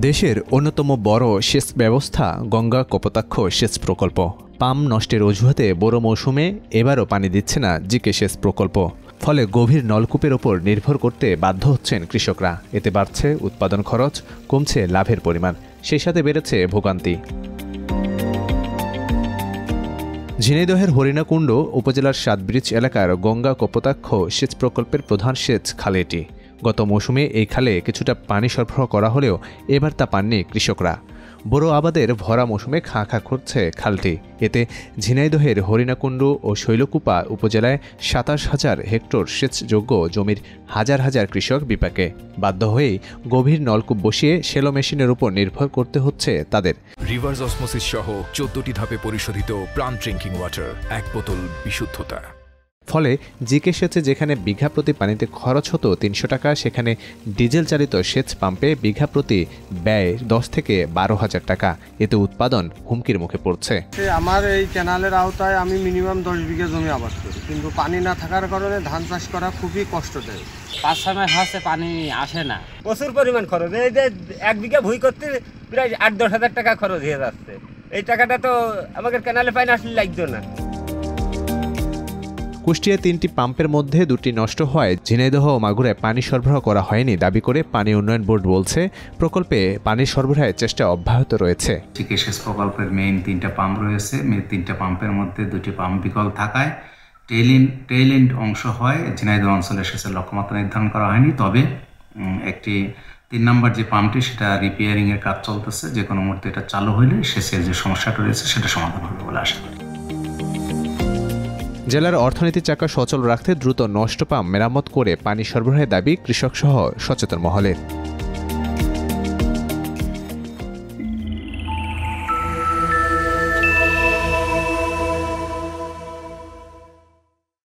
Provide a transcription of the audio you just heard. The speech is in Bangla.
দেশের অন্যতম বড় সেচ ব্যবস্থা গঙ্গা কপোতাক্ষ সেচ প্রকল্প। পাম নষ্টের অজুহাতে বড় মৌসুমে এবারও পানি দিচ্ছে না জিকে সেচ প্রকল্প। ফলে গভীর নলকূপের ওপর নির্ভর করতে বাধ্য হচ্ছেন কৃষকরা। এতে বাড়ছে উৎপাদন খরচ, কমছে লাভের পরিমাণ, সেই সাথে বেড়েছে ভোগান্তি। ঝিনাইদহের হরিণাকুণ্ড উপজেলার সাতব্রিজ এলাকার গঙ্গা কপোতাক্ষ সেচ প্রকল্পের প্রধান সেচ খাল এটি। গত মৌসুমে এই খালে কিছুটা পানি সরবরাহ করা হলেও এবার তা পাননি কৃষকরা। বড় আবাদের ভরা মৌসুমে খাঁ খাঁ করছে খালটি। এতে ঝিনাইদহের হরিণাকুণ্ড ও শৈলকুপা উপজেলায় ২৭,০০০ হেক্টর সেচযোগ্য জমির হাজার হাজার কৃষক বিপাকে। বাধ্য হয়েই গভীর নলকূপ বসিয়ে সেলো মেশিনের উপর নির্ভর করতে হচ্ছে তাদের। রিভার্স অসমোসিস সহ ১৪টি ধাপে পরিশোধিত প্রাণ ড্রিঙ্কিং ওয়াটার, এক বোতল বিশুদ্ধতা। ফলে জিকে সেচে যেখানে বিঘা প্রতি পানিতে খরচ হতো ৩০০ টাকা, সেখানে ডিজেল চালিত সেচ পাম্পে বিঘা প্রতি ব্যয় ১০ থেকে ১২,০০০ টাকা। এতে উৎপাদন হুমকির মুখে পড়ছে। আমার এই ক্যানালের আওতায় আমি মিনিমাম ১০ বিঘা জমি আবাদ করি, কিন্তু পানি না থাকার কারণে ধান চাষ করা খুবই কষ্টদায়ক। ৫-৬ মাস হচ্ছে পানি আসে না, প্রচুর পরিমাণ খরচ। এই যে ১ বিঘা ভুঁই করতে প্রায় ৮-১০ হাজার টাকা খরচ হয়ে যাচ্ছে। এই টাকাটা তো আমাদের ক্যানালে পানি আসলে লাগতো না। কুষ্টিয়া ৩টি পাম্পের মধ্যে ২টি নষ্ট হওয়ায় ঝিনাইদহ ও মাগুরায় পানি সরবরাহ করা হয়নি দাবি করে পানি উন্নয়ন বোর্ড বলছে, প্রকল্পে পানি সরবরাহের চেষ্টা অব্যাহত রয়েছে। জিকে সেচ প্রকল্পের মেইন 3টা পাম্প রয়েছে। 3টা পাম্পের মধ্যে 2টি পাম্প বিকল থাকায় টেইল এন্ড অংশ হয় ঝিনাইদহ অঞ্চলের সেচের লক্ষ্যমাত্রা নির্ধারণ করা হয়নি। তবে একটি ৩ নম্বর যে পাম্পটি সেটা রিপেয়ারিং এর কাজ চলতেছে। যে কোনো মুহূর্তে এটা চালু হলে সেচের যে সমস্যাটা রয়েছে সেটা সমাধান হবে বলে আশা করি। জেলার অর্থনীতির চাকা সচল রাখতে দ্রুত নষ্ট পাম্প মেরামত করে পানি সরবরাহের দাবি কৃষক সহ সচেতন মহলের।